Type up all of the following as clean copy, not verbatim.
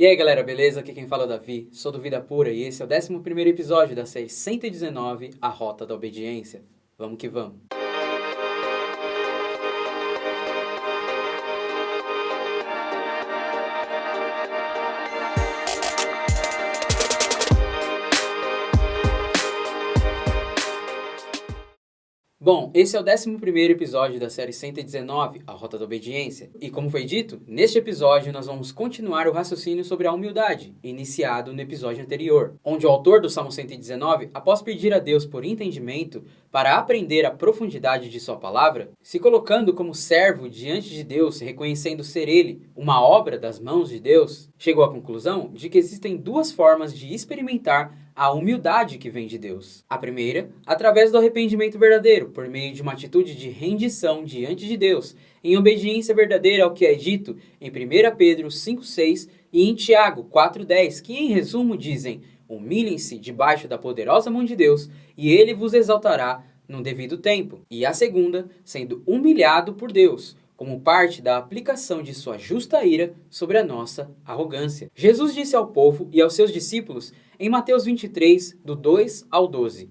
E aí galera, beleza? Aqui quem fala é o Davi, sou do Vida Pura e esse é o 11º episódio da série 119, A Rota da Obediência. Vamos que vamos! Bom, esse é o 11º episódio da série 119, A Rota da Obediência. E como foi dito, neste episódio nós vamos continuar o raciocínio sobre a humildade, iniciado no episódio anterior, onde o autor do Salmo 119, após pedir a Deus por entendimento para aprender a profundidade de sua palavra, se colocando como servo diante de Deus, reconhecendo ser ele uma obra das mãos de Deus, chegou à conclusão de que existem duas formas de experimentar a humildade que vem de Deus. A primeira, através do arrependimento verdadeiro, por meio de uma atitude de rendição diante de Deus, em obediência verdadeira ao que é dito em 1 Pedro 5,6 e em Tiago 4,10, que em resumo dizem: humilhem-se debaixo da poderosa mão de Deus, e ele vos exaltará no devido tempo. E a segunda, sendo humilhado por Deus, como parte da aplicação de sua justa ira sobre a nossa arrogância. Jesus disse ao povo e aos seus discípulos em Mateus 23, do 2 ao 12: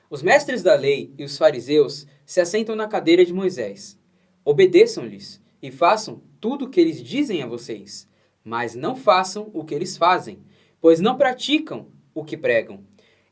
os mestres da lei e os fariseus se assentam na cadeira de Moisés. Obedeçam-lhes e façam tudo o que eles dizem a vocês, mas não façam o que eles fazem, pois não praticam o que pregam.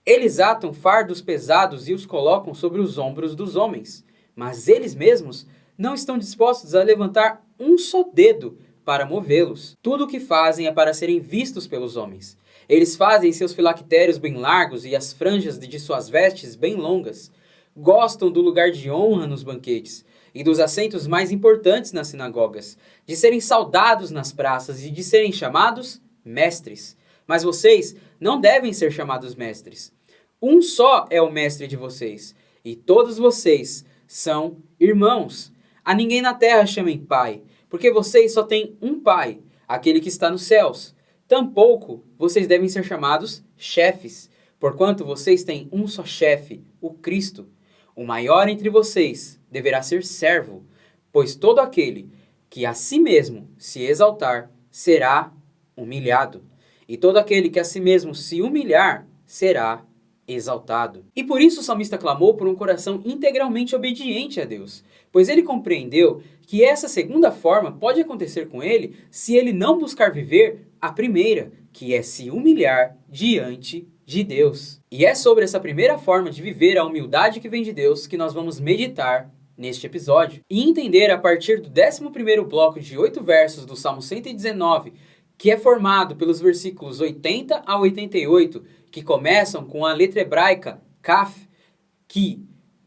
Eles atam fardos pesados e os colocam sobre os ombros dos homens, mas eles mesmos não estão dispostos a levantar um só dedo para movê-los. Tudo o que fazem é para serem vistos pelos homens. Eles fazem seus filactérios bem largos e as franjas de suas vestes bem longas. Gostam do lugar de honra nos banquetes e dos assentos mais importantes nas sinagogas, de serem saudados nas praças e de serem chamados mestres. Mas vocês não devem ser chamados mestres. Um só é o mestre de vocês, e todos vocês são irmãos. A ninguém na terra chamem pai, porque vocês só têm um pai, aquele que está nos céus. Tampouco vocês devem ser chamados chefes, porquanto vocês têm um só chefe, o Cristo. O maior entre vocês deverá ser servo, pois todo aquele que a si mesmo se exaltar será humilhado, e todo aquele que a si mesmo se humilhar será exaltado. E por isso o salmista clamou por um coração integralmente obediente a Deus, pois ele compreendeu que essa segunda forma pode acontecer com ele se ele não buscar viver a primeira, que é se humilhar diante de Deus. E é sobre essa primeira forma de viver a humildade que vem de Deus que nós vamos meditar neste episódio e entender a partir do 11º bloco de 8 versos do Salmo 119, que é formado pelos versículos 80 a 88, que começam com a letra hebraica Kaf, que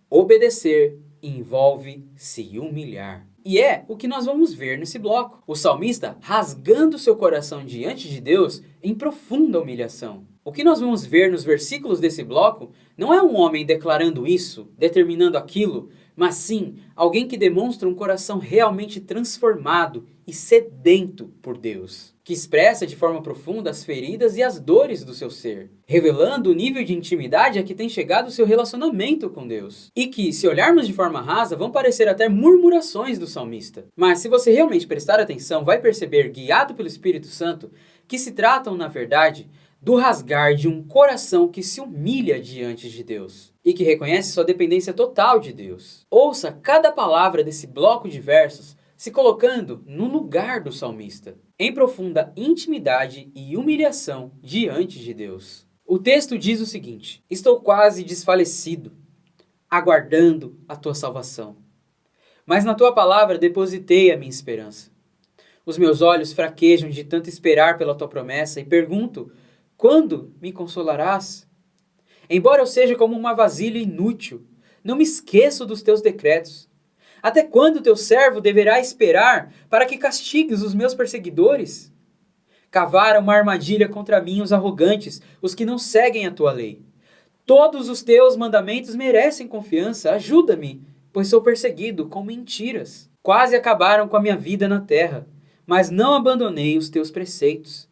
obedecer envolve se humilhar. E é o que nós vamos ver nesse bloco. O salmista rasgando seu coração diante de Deus em profunda humilhação. O que nós vamos ver nos versículos desse bloco não é um homem declarando isso, determinando aquilo, mas sim alguém que demonstra um coração realmente transformado e sedento por Deus, que expressa de forma profunda as feridas e as dores do seu ser, revelando o nível de intimidade a que tem chegado o seu relacionamento com Deus. E que, se olharmos de forma rasa, vão parecer até murmurações do salmista. Mas se você realmente prestar atenção, vai perceber, guiado pelo Espírito Santo, que se tratam, na verdade, do rasgar de um coração que se humilha diante de Deus e que reconhece sua dependência total de Deus. Ouça cada palavra desse bloco de versos se colocando no lugar do salmista, em profunda intimidade e humilhação diante de Deus. O texto diz o seguinte: estou quase desfalecido, aguardando a tua salvação. Mas na tua palavra depositei a minha esperança. Os meus olhos fraquejam de tanto esperar pela tua promessa e pergunto: quando me consolarás? Embora eu seja como uma vasilha inútil, não me esqueço dos teus decretos. Até quando teu servo deverá esperar para que castigues os meus perseguidores? Cavaram uma armadilha contra mim os arrogantes, os que não seguem a tua lei. Todos os teus mandamentos merecem confiança. Ajuda-me, pois sou perseguido com mentiras. Quase acabaram com a minha vida na terra, mas não abandonei os teus preceitos.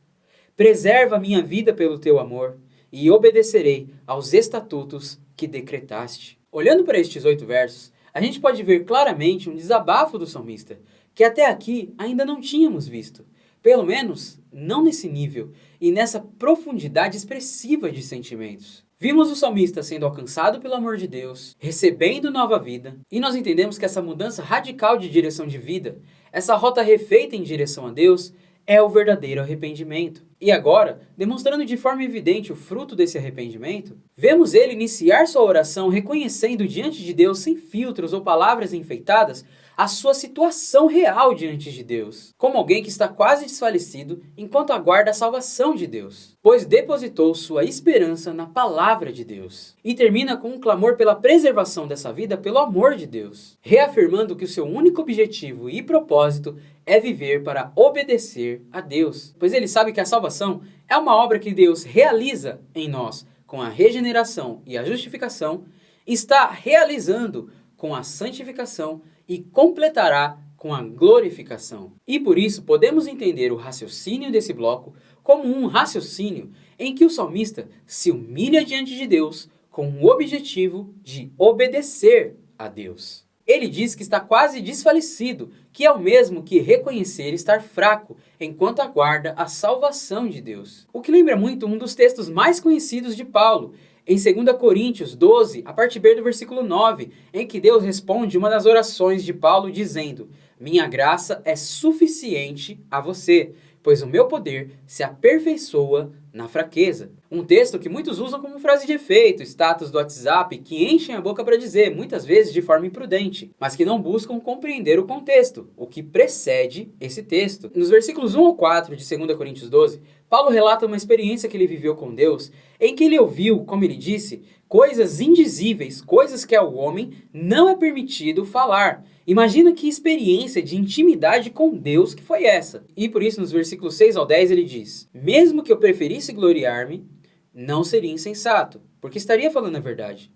Preserva a minha vida pelo teu amor, e obedecerei aos estatutos que decretaste. Olhando para estes 8 versos, a gente pode ver claramente um desabafo do salmista, que até aqui ainda não tínhamos visto. Pelo menos, não nesse nível e nessa profundidade expressiva de sentimentos. Vimos o salmista sendo alcançado pelo amor de Deus, recebendo nova vida, e nós entendemos que essa mudança radical de direção de vida, essa rota refeita em direção a Deus, é o verdadeiro arrependimento. E agora, demonstrando de forma evidente o fruto desse arrependimento, vemos ele iniciar sua oração reconhecendo diante de Deus, sem filtros ou palavras enfeitadas, a sua situação real diante de Deus, como alguém que está quase desfalecido enquanto aguarda a salvação de Deus, pois depositou sua esperança na palavra de Deus. E termina com um clamor pela preservação dessa vida pelo amor de Deus, reafirmando que o seu único objetivo e propósito é viver para obedecer a Deus, pois ele sabe que a salvação é uma obra que Deus realiza em nós com a regeneração e a justificação, está realizando com a santificação e completará com a glorificação. E por isso podemos entender o raciocínio desse bloco como um raciocínio em que o salmista se humilha diante de Deus com o objetivo de obedecer a Deus. Ele diz que está quase desfalecido, que é o mesmo que reconhecer estar fraco, enquanto aguarda a salvação de Deus. O que lembra muito um dos textos mais conhecidos de Paulo, em 2 Coríntios 12, a parte B do versículo 9, em que Deus responde uma das orações de Paulo dizendo: minha graça é suficiente a você, pois o meu poder se aperfeiçoa na fraqueza. Um texto que muitos usam como frase de efeito, status do WhatsApp, que enchem a boca para dizer, muitas vezes de forma imprudente, mas que não buscam compreender o contexto, o que precede esse texto. Nos versículos 1 ao 4 de 2 Coríntios 12, Paulo relata uma experiência que ele viveu com Deus, em que ele ouviu, como ele disse, coisas indizíveis, coisas que ao homem não é permitido falar. Imagina que experiência de intimidade com Deus que foi essa. E por isso, nos versículos 6 ao 10, ele diz: mesmo que eu preferisse gloriar-me, não seria insensato, porque estaria falando a verdade.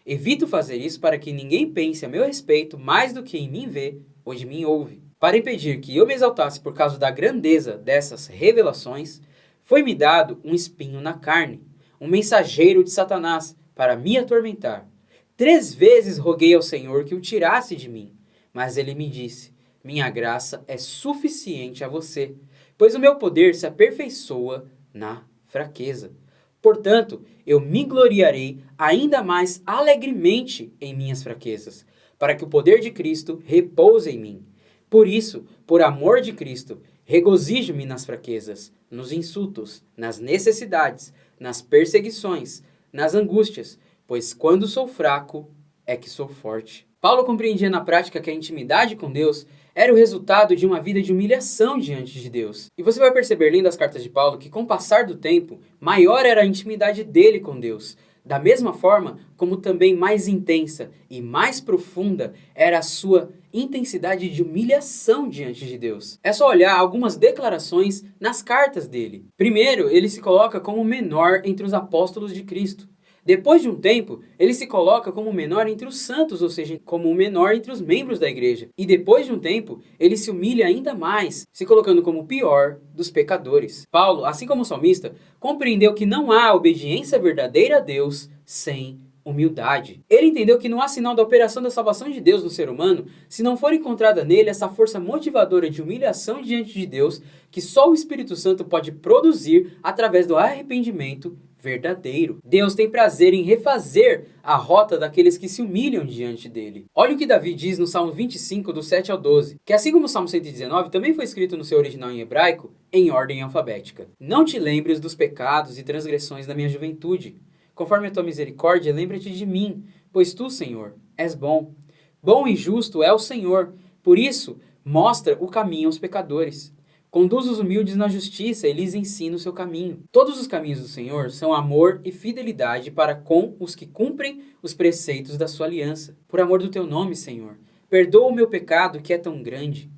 Evito fazer isso para que ninguém pense a meu respeito mais do que em mim vê ou de mim ouve. Para impedir que eu me exaltasse por causa da grandeza dessas revelações, foi-me dado um espinho na carne, um mensageiro de Satanás, para me atormentar. 3 vezes roguei ao Senhor que o tirasse de mim, mas ele me disse: minha graça é suficiente a você, pois o meu poder se aperfeiçoa na fraqueza. Portanto, eu me gloriarei ainda mais alegremente em minhas fraquezas, para que o poder de Cristo repouse em mim. Por isso, por amor de Cristo, regozijo-me nas fraquezas, nos insultos, nas necessidades, nas perseguições, nas angústias, pois quando sou fraco é que sou forte. Paulo compreendia na prática que a intimidade com Deus era o resultado de uma vida de humilhação diante de Deus. E você vai perceber, lendo as cartas de Paulo, que com o passar do tempo, maior era a intimidade dele com Deus. Da mesma forma, como também mais intensa e mais profunda era a sua intensidade de humilhação diante de Deus. É só olhar algumas declarações nas cartas dele. Primeiro, ele se coloca como o menor entre os apóstolos de Cristo. Depois de um tempo, ele se coloca como o menor entre os santos, ou seja, como o menor entre os membros da igreja. E depois de um tempo, ele se humilha ainda mais, se colocando como o pior dos pecadores. Paulo, assim como o salmista, compreendeu que não há obediência verdadeira a Deus sem humildade. Ele entendeu que não há sinal da operação da salvação de Deus no ser humano se não for encontrada nele essa força motivadora de humilhação diante de Deus que só o Espírito Santo pode produzir através do arrependimento verdadeiro. Deus tem prazer em refazer a rota daqueles que se humilham diante dele. Olha o que Davi diz no Salmo 25, do 7 ao 12, que assim como o Salmo 119, também foi escrito no seu original em hebraico, em ordem alfabética. Não te lembres dos pecados e transgressões da minha juventude. Conforme a tua misericórdia, lembra-te de mim, pois tu, Senhor, és bom. Bom e justo é o Senhor, por isso mostra o caminho aos pecadores. Conduz os humildes na justiça e lhes ensina o seu caminho. Todos os caminhos do Senhor são amor e fidelidade para com os que cumprem os preceitos da sua aliança. Por amor do teu nome, Senhor, perdoa o meu pecado que é tão grande.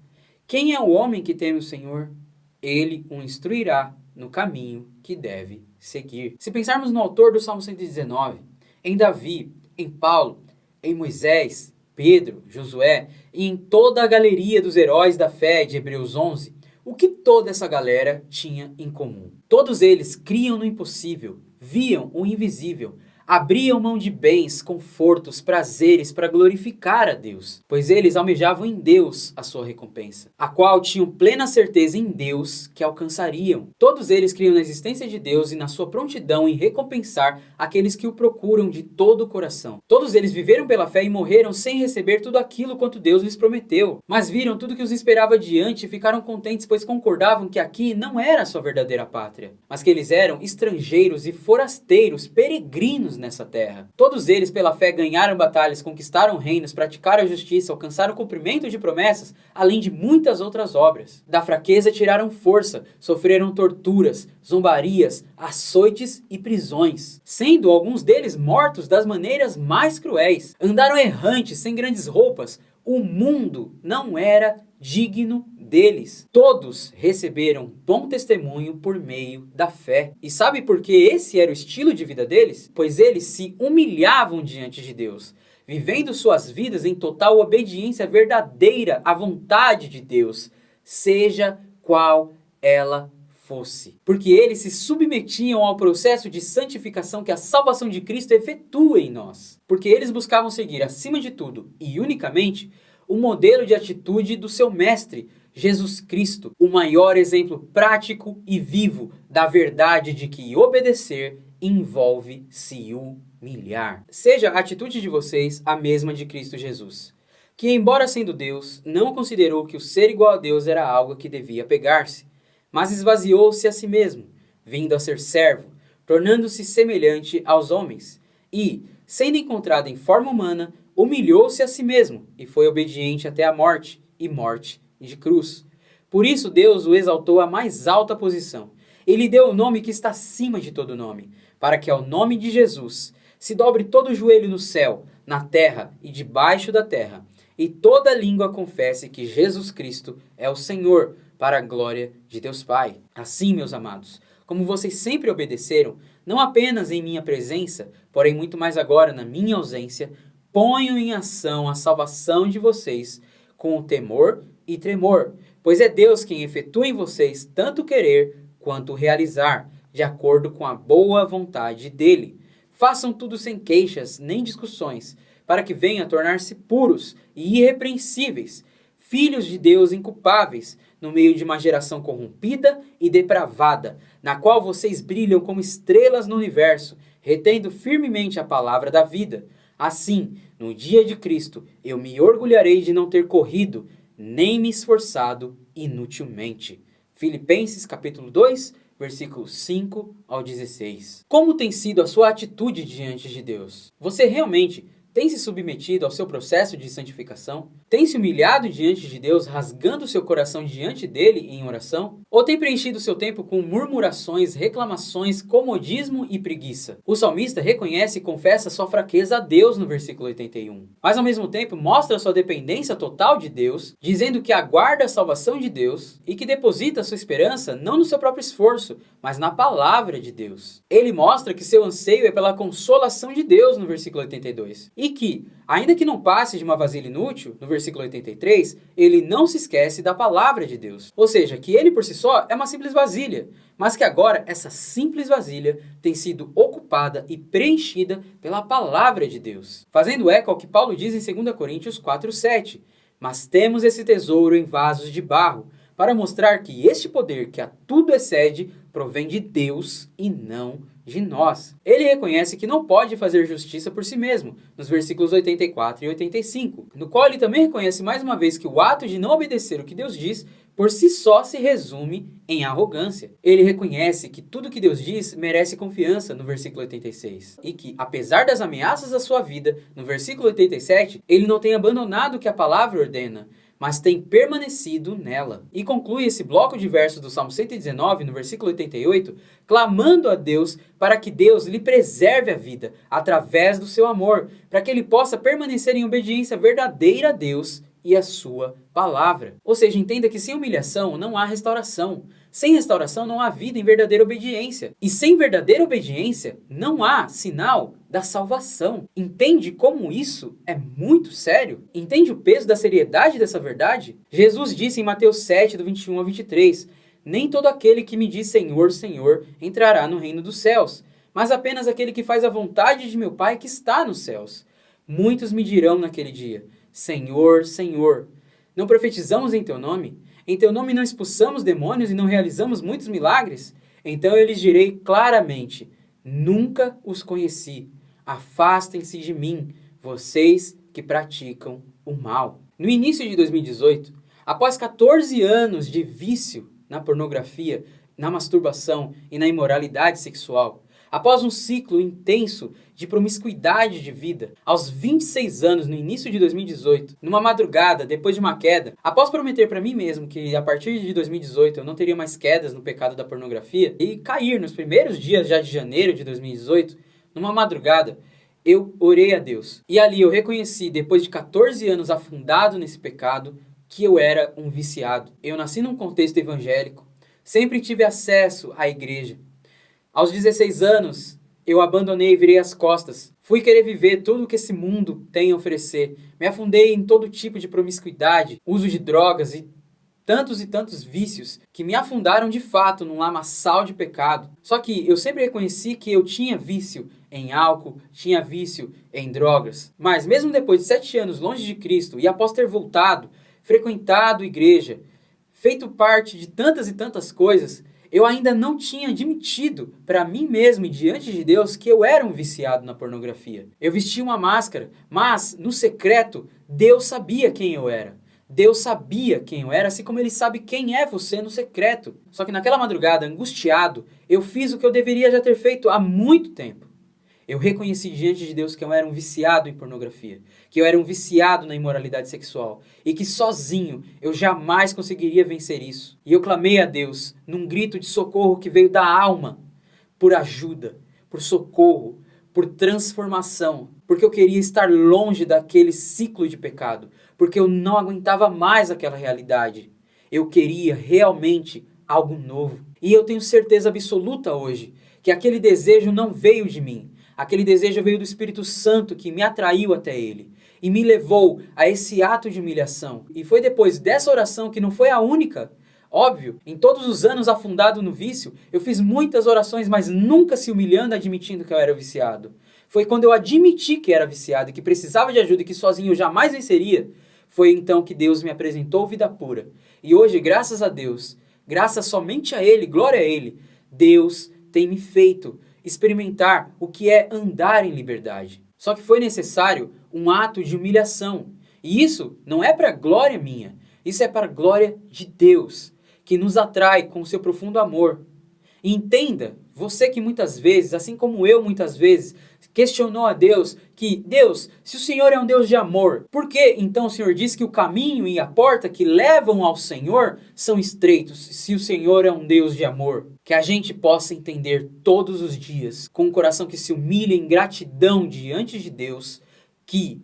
Quem é o homem que teme o Senhor? Ele o instruirá no caminho que deve seguir. Se pensarmos no autor do Salmo 119, em Davi, em Paulo, em Moisés, Pedro, Josué e em toda a galeria dos heróis da fé de Hebreus 11, o que toda essa galera tinha em comum? Todos eles criam no impossível, viam o invisível, abriam mão de bens, confortos, prazeres para glorificar a Deus, pois eles almejavam em Deus a sua recompensa, a qual tinham plena certeza em Deus que alcançariam. Todos eles criam na existência de Deus e na sua prontidão em recompensar aqueles que o procuram de todo o coração. Todos eles viveram pela fé e morreram sem receber tudo aquilo quanto Deus lhes prometeu, mas viram tudo que os esperava adiante e ficaram contentes, pois concordavam que aqui não era a sua verdadeira pátria, mas que eles eram estrangeiros e forasteiros, peregrinos nessa terra. Todos eles, pela fé, ganharam batalhas, conquistaram reinos, praticaram a justiça, alcançaram o cumprimento de promessas, além de muitas outras obras. Da fraqueza tiraram força, sofreram torturas, zombarias, açoites e prisões, sendo alguns deles mortos das maneiras mais cruéis. Andaram errantes, sem grandes roupas. O mundo não era digno deles. Todos receberam bom testemunho por meio da fé. E sabe por que esse era o estilo de vida deles? Pois eles se humilhavam diante de Deus, vivendo suas vidas em total obediência verdadeira à vontade de Deus, seja qual ela fosse. Porque eles se submetiam ao processo de santificação que a salvação de Cristo efetua em nós. Porque eles buscavam seguir, acima de tudo e unicamente, o modelo de atitude do seu mestre, Jesus Cristo, o maior exemplo prático e vivo da verdade de que obedecer envolve se humilhar. Seja a atitude de vocês a mesma de Cristo Jesus, que, embora sendo Deus, não considerou que o ser igual a Deus era algo que devia pegar-se, mas esvaziou-se a si mesmo, vindo a ser servo, tornando-se semelhante aos homens, e, sendo encontrado em forma humana, humilhou-se a si mesmo e foi obediente até a morte, e morte de cruz. Por isso Deus o exaltou à mais alta posição. Ele deu o nome que está acima de todo nome, para que ao nome de Jesus se dobre todo o joelho no céu, na terra e debaixo da terra, e toda língua confesse que Jesus Cristo é o Senhor, para a glória de Deus Pai. Assim, meus amados, como vocês sempre obedeceram, não apenas em minha presença, porém muito mais agora na minha ausência, ponham em ação a salvação de vocês com o temor e tremor, pois é Deus quem efetua em vocês tanto querer quanto realizar, de acordo com a boa vontade dele. Façam tudo sem queixas nem discussões, para que venham a tornar-se puros e irrepreensíveis, filhos de Deus inculpáveis, no meio de uma geração corrompida e depravada, na qual vocês brilham como estrelas no universo, retendo firmemente a palavra da vida. Assim, no dia de Cristo, eu me orgulharei de não ter corrido, nem me esforçado inutilmente. Filipenses capítulo 2, versículos 5 ao 16. Como tem sido a sua atitude diante de Deus? Você realmente tem se submetido ao seu processo de santificação? Tem se humilhado diante de Deus, rasgando seu coração diante dele em oração? Ou tem preenchido seu tempo com murmurações, reclamações, comodismo e preguiça? O salmista reconhece e confessa sua fraqueza a Deus no versículo 81. Mas ao mesmo tempo mostra sua dependência total de Deus, dizendo que aguarda a salvação de Deus e que deposita sua esperança não no seu próprio esforço, mas na palavra de Deus. Ele mostra que seu anseio é pela consolação de Deus no versículo 82. E que, ainda que não passe de uma vasilha inútil, no versículo 83, ele não se esquece da palavra de Deus. Ou seja, que ele por si só é uma simples vasilha, mas que agora essa simples vasilha tem sido ocupada e preenchida pela palavra de Deus. Fazendo eco ao que Paulo diz em 2 Coríntios 4:7. Mas temos esse tesouro em vasos de barro, para mostrar que este poder que a tudo excede provém de Deus e não de nós. Ele reconhece que não pode fazer justiça por si mesmo, nos versículos 84 e 85, no qual ele também reconhece mais uma vez que o ato de não obedecer o que Deus diz por si só se resume em arrogância. Ele reconhece que tudo que Deus diz merece confiança, no versículo 86, e que, apesar das ameaças à sua vida, no versículo 87, ele não tem abandonado o que a palavra ordena, mas tem permanecido nela. E conclui esse bloco de versos do Salmo 119, no versículo 88, clamando a Deus para que Deus lhe preserve a vida através do seu amor, para que ele possa permanecer em obediência verdadeira a Deus e a sua palavra. Ou seja, entenda que sem humilhação não há restauração. Sem restauração não há vida em verdadeira obediência. E sem verdadeira obediência não há sinal da salvação. Entende como isso é muito sério? Entende o peso da seriedade dessa verdade? Jesus disse em Mateus 7, do 21 ao 23, nem todo aquele que me diz Senhor, Senhor entrará no reino dos céus, mas apenas aquele que faz a vontade de meu Pai que está nos céus. Muitos me dirão naquele dia: Senhor, Senhor, não profetizamos em teu nome? Em teu nome não expulsamos demônios e não realizamos muitos milagres? Então eu lhes direi claramente: nunca os conheci. Afastem-se de mim, vocês que praticam o mal. No início de 2018, após 14 anos de vício na pornografia, na masturbação e na imoralidade sexual, após um ciclo intenso de promiscuidade de vida, aos 26 anos, no início de 2018, numa madrugada, depois de uma queda, após prometer para mim mesmo que a partir de 2018 eu não teria mais quedas no pecado da pornografia, e cair nos primeiros dias já de janeiro de 2018, numa madrugada, eu orei a Deus. E ali eu reconheci, depois de 14 anos afundado nesse pecado, que eu era um viciado. Eu nasci num contexto evangélico, sempre tive acesso à igreja. Aos 16 anos, eu abandonei e virei as costas. Fui querer viver tudo o que esse mundo tem a oferecer. Me afundei em todo tipo de promiscuidade, uso de drogas e tantos vícios que me afundaram de fato num lamaçal de pecado. Só que eu sempre reconheci que eu tinha vício em álcool, tinha vício em drogas. Mas mesmo depois de 7 anos longe de Cristo e após ter voltado, frequentado igreja, feito parte de tantas e tantas coisas, eu ainda não tinha admitido para mim mesmo e diante de Deus que eu era um viciado na pornografia. Eu vestia uma máscara, mas no secreto Deus sabia quem eu era. Deus sabia quem eu era, assim como Ele sabe quem é você no secreto. Só que naquela madrugada, angustiado, eu fiz o que eu deveria já ter feito há muito tempo. Eu reconheci diante de Deus que eu era um viciado em pornografia, que eu era um viciado na imoralidade sexual e que sozinho eu jamais conseguiria vencer isso. E eu clamei a Deus num grito de socorro que veio da alma, por ajuda, por socorro, por transformação, porque eu queria estar longe daquele ciclo de pecado, porque eu não aguentava mais aquela realidade. Eu queria realmente algo novo. E eu tenho certeza absoluta hoje que aquele desejo não veio de mim. Aquele desejo veio do Espírito Santo que me atraiu até Ele e me levou a esse ato de humilhação. E foi depois dessa oração, que não foi a única. Óbvio, em todos os anos afundado no vício, eu fiz muitas orações, mas nunca se humilhando, admitindo que eu era viciado. Foi quando eu admiti que era viciado e que precisava de ajuda e que sozinho eu jamais venceria, foi então que Deus me apresentou vida pura. E hoje, graças a Deus, graças somente a Ele, glória a Ele, Deus tem me feito experimentar o que é andar em liberdade. Só que foi necessário um ato de humilhação. E isso não é para glória minha, isso é para a glória de Deus, que nos atrai com o seu profundo amor. E entenda, você que muitas vezes, assim como eu muitas vezes, questionou a Deus que, Deus, se o Senhor é um Deus de amor, por que então o Senhor diz que o caminho e a porta que levam ao Senhor são estreitos, se o Senhor é um Deus de amor? Que a gente possa entender todos os dias, com um coração que se humilha em gratidão diante de Deus, que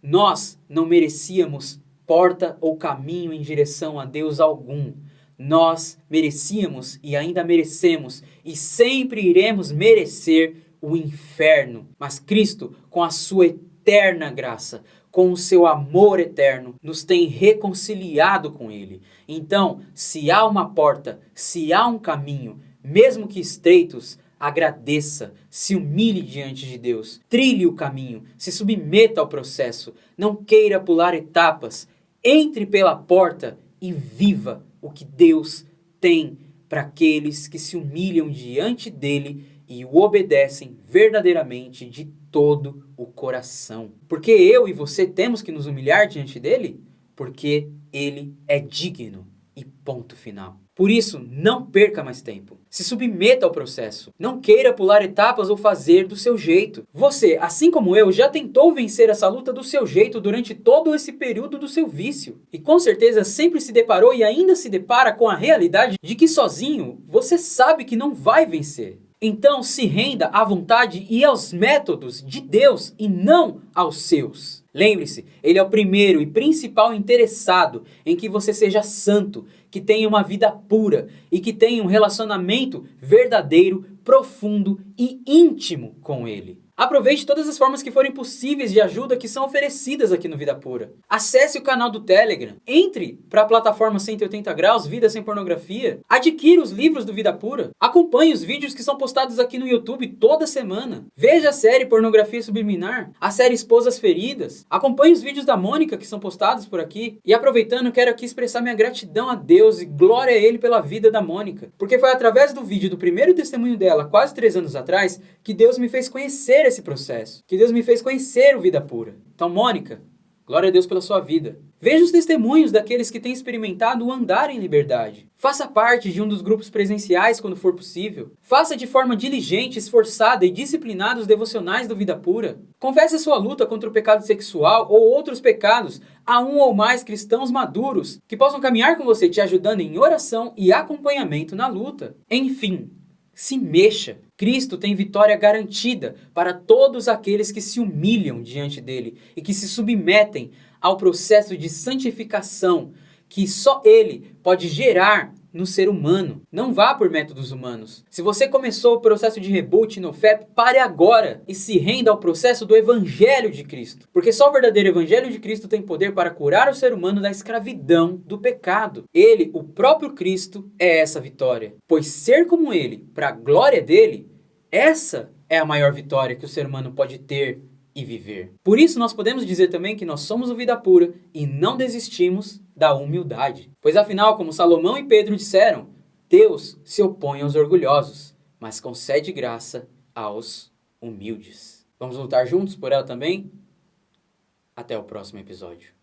nós não merecíamos porta ou caminho em direção a Deus algum. Nós merecíamos e ainda merecemos e sempre iremos merecer o inferno. Mas Cristo, com a sua eterna graça, com o seu amor eterno, nos tem reconciliado com Ele. Então, se há uma porta, se há um caminho, mesmo que estreitos, agradeça, se humilhe diante de Deus, trilhe o caminho, se submeta ao processo, não queira pular etapas, entre pela porta e viva o que Deus tem para aqueles que se humilham diante dele e o obedecem verdadeiramente de todo o coração. Porque eu e você temos que nos humilhar diante dele? Porque ele é digno e ponto final. Por isso, não perca mais tempo. Se submeta ao processo. Não queira pular etapas ou fazer do seu jeito. Você, assim como eu, já tentou vencer essa luta do seu jeito durante todo esse período do seu vício. E com certeza sempre se deparou e ainda se depara com a realidade de que sozinho você sabe que não vai vencer. Então se renda à vontade e aos métodos de Deus e não aos seus. Lembre-se, Ele é o primeiro e principal interessado em que você seja santo, que tenha uma vida pura e que tenha um relacionamento verdadeiro, profundo e íntimo com Ele. Aproveite todas as formas que forem possíveis de ajuda que são oferecidas aqui no Vida Pura. Acesse o canal do Telegram, entre para a plataforma 180 Graus Vida Sem Pornografia, adquira os livros do Vida Pura, acompanhe os vídeos que são postados aqui no YouTube toda semana, veja a série Pornografia Subliminar, a série Esposas Feridas, acompanhe os vídeos da Mônica que são postados por aqui. E aproveitando, quero aqui expressar minha gratidão a Deus e glória a Ele pela vida da Mônica, porque foi através do vídeo do primeiro testemunho dela, quase 3 anos atrás, que Deus me fez conhecer esse processo, que Deus me fez conhecer o Vida Pura. Então, Mônica, glória a Deus pela sua vida. Veja os testemunhos daqueles que têm experimentado o andar em liberdade. Faça parte de um dos grupos presenciais quando for possível. Faça de forma diligente, esforçada e disciplinada os devocionais do Vida Pura. Confesse a sua luta contra o pecado sexual ou outros pecados a um ou mais cristãos maduros que possam caminhar com você, te ajudando em oração e acompanhamento na luta. Enfim, se mexa. Cristo tem vitória garantida para todos aqueles que se humilham diante dele e que se submetem ao processo de santificação que só ele pode gerar no ser humano. Não vá por métodos humanos. Se você começou o processo de reboot no FEP, pare agora e se renda ao processo do Evangelho de Cristo. Porque só o verdadeiro Evangelho de Cristo tem poder para curar o ser humano da escravidão do pecado. Ele, o próprio Cristo, é essa vitória. Pois ser como ele, para a glória dele, essa é a maior vitória que o ser humano pode ter e viver. Por isso nós podemos dizer também que nós somos o Vida Pura e não desistimos da humildade. Pois afinal, como Salomão e Pedro disseram, Deus se opõe aos orgulhosos, mas concede graça aos humildes. Vamos lutar juntos por ela também? Até o próximo episódio.